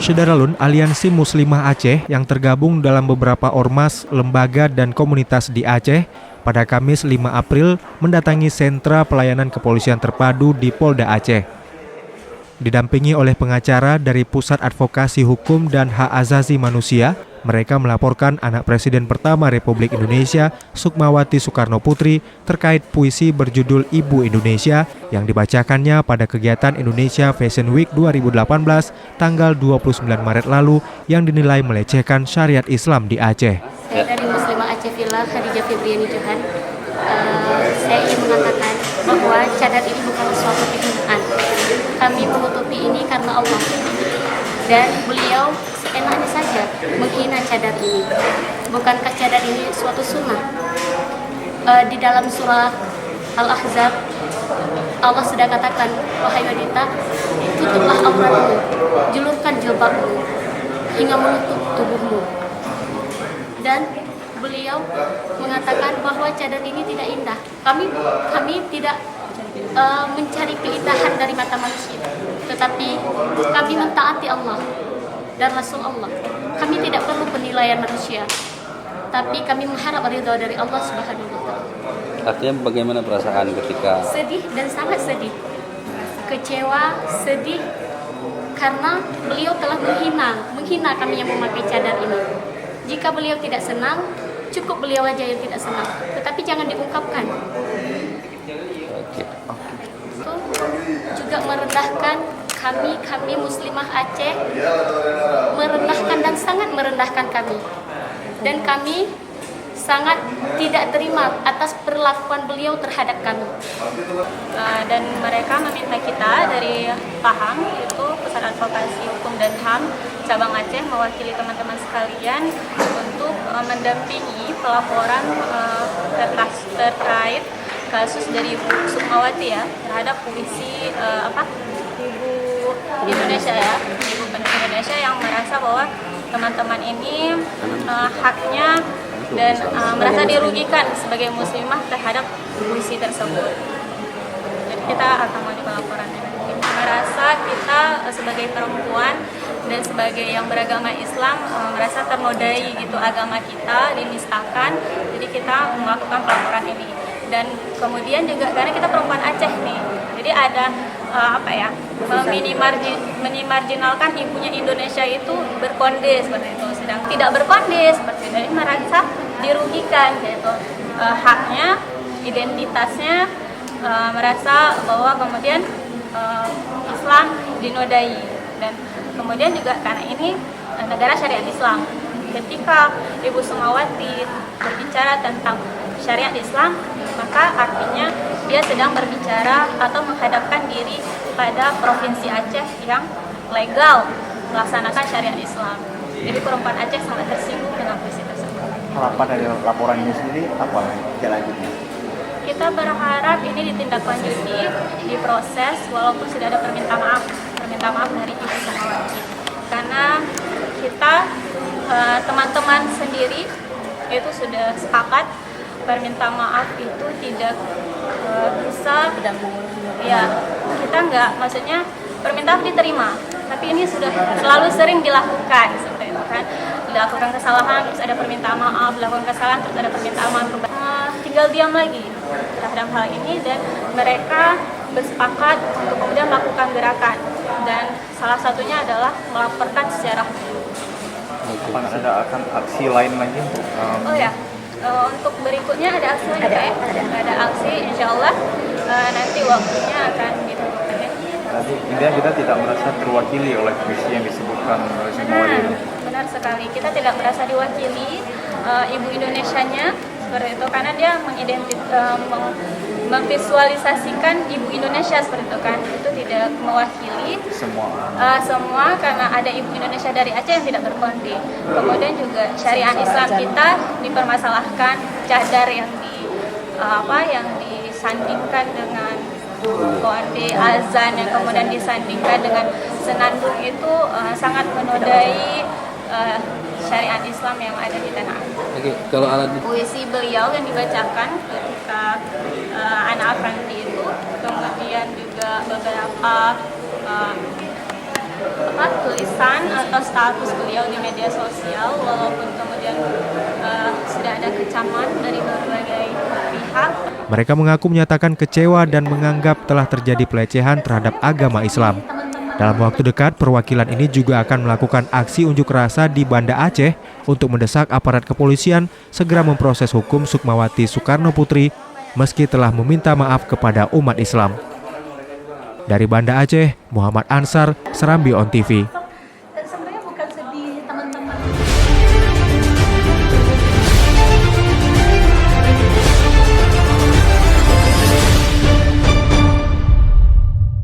Syederalun Aliansi Muslimah Aceh yang tergabung dalam beberapa ormas, lembaga, dan komunitas di Aceh pada Kamis 5 April mendatangi sentra pelayanan kepolisian terpadu di Polda Aceh. Didampingi oleh pengacara dari Pusat Advokasi Hukum dan Hak Asasi Manusia, mereka melaporkan anak Presiden pertama Republik Indonesia, Sukmawati Soekarno Putri, terkait puisi berjudul Ibu Indonesia yang dibacakannya pada kegiatan Indonesia Fashion Week 2018 tanggal 29 Maret lalu yang dinilai melecehkan syariat Islam di Aceh. Saya dari Muslimah Aceh Villa, Khadijah Febriani Johan. Saya ingin mengatakan bahwa cadar ini bukan suatu penghinaan. Kami menutupi ini karena Allah. Dan beliau seenaknya saja menghina cadar ini. Bukankah cadar ini suatu sunnah? Di dalam surah Al-Ahzab, Allah sudah katakan, wahai wanita, tutuplah auratmu, julurkan jilbabmu, hingga menutup tubuhmu. Dan beliau mengatakan bahwa cadar ini tidak indah. Kami tidak mencari keindahan dari mata manusia, tetapi kami mentaati Allah dan Rasul Allah. Kami tidak perlu penilaian manusia, tapi kami mengharap ridha dari Allah Subhanahu wa Ta'ala. Artinya bagaimana perasaan ketika sedih dan sangat sedih, kecewa, sedih karena beliau telah menghina kami yang memakai cadar ini. Jika beliau tidak senang, cukup beliau aja yang tidak senang, tetapi jangan diungkapkan. Itu juga merendahkan kami Muslimah Aceh, merendahkan dan sangat merendahkan kami. Dan kami sangat tidak terima atas perlakuan beliau terhadap kami. Dan mereka meminta kita dari PAHAM, yaitu Pusat Advokasi Hukum dan HAM Cabang Aceh, mewakili teman-teman sekalian untuk mendampingi pelaporan terkait kasus dari Ibu Sukmawati ya, terhadap puisi Ibu Indonesia ya, Ibu Indonesia yang merasa bahwa teman-teman ini haknya dan merasa dirugikan sebagai muslimah terhadap puisi tersebut. Jadi kita akan menerima laporannya. Merasa kita sebagai perempuan dan sebagai yang beragama Islam merasa ternodai gitu agama kita, dinistakan. Jadi kita melakukan pelaporan ini. Dan kemudian juga karena kita perempuan Aceh nih, jadi ada menimarginalkan ibunya Indonesia itu berkonde seperti itu, sedang tidak berkonde seperti itu. Jadi merasa dirugikan gitu, haknya, identitasnya, merasa bahwa kemudian Islam dinodai. Dan kemudian juga karena ini negara syariat Islam, ketika Ibu Sukmawati berbicara tentang syariat Islam, maka artinya dia sedang berbicara atau menghadapkan diri pada provinsi Aceh yang legal melaksanakan syariat Islam. Jadi perempuan Aceh sangat tersinggung dengan puisi tersebut. Harapan dari laporan ini sendiri apa selanjutnya? Kita berharap ini ditindaklanjuti, diproses, walaupun sudah ada permintaan maaf dari Ibu Sukmawati. Karena kita teman-teman sendiri itu sudah sepakat permintaan maaf itu tidak bisa ya, kita enggak, maksudnya permintaan diterima, tapi ini sudah selalu sering dilakukan seperti itu kan, dilakukan kesalahan terus ada permintaan maaf, dilakukan kesalahan terus ada permintaan maaf, tinggal diam lagi terhadap hal ini. Dan mereka bersepakat untuk kemudian melakukan gerakan, dan salah satunya adalah melaporkan secara hukum. Ada akan aksi lain lagi untuk untuk berikutnya ada aksi lagi ada aksi, insya Allah nanti waktunya akan ditentukan ya. Jadi intinya kita tidak merasa terwakili oleh puisi yang disebutkan oleh Sukmawati. Benar sekali, kita tidak merasa diwakili Ibu Indonesianya seperti itu, karena dia memvisualisasikan Ibu Indonesia seperti itu kan, itu tidak mewakili semua karena ada Ibu Indonesia dari Aceh yang tidak berkonde. Kemudian juga syariat Islam kita dipermasalahkan, cadar yang disandingkan dengan konde, azan yang kemudian disandingkan dengan senandung itu sangat menodai syariat Islam yang ada di tanah air. Oke, kalau alat Puisi beliau yang dibacakan ketika anak Afandi itu, kemudian juga beberapa tulisan atau status beliau di media sosial, walaupun kemudian sudah ada kecaman dari berbagai pihak. Mereka mengaku menyatakan kecewa dan menganggap telah terjadi pelecehan terhadap agama Islam. Dalam waktu dekat, perwakilan ini juga akan melakukan aksi unjuk rasa di Banda Aceh untuk mendesak aparat kepolisian segera memproses hukum Sukmawati Soekarno Putri meski telah meminta maaf kepada umat Islam. Dari Banda Aceh, Muhammad Ansar, Serambi On TV.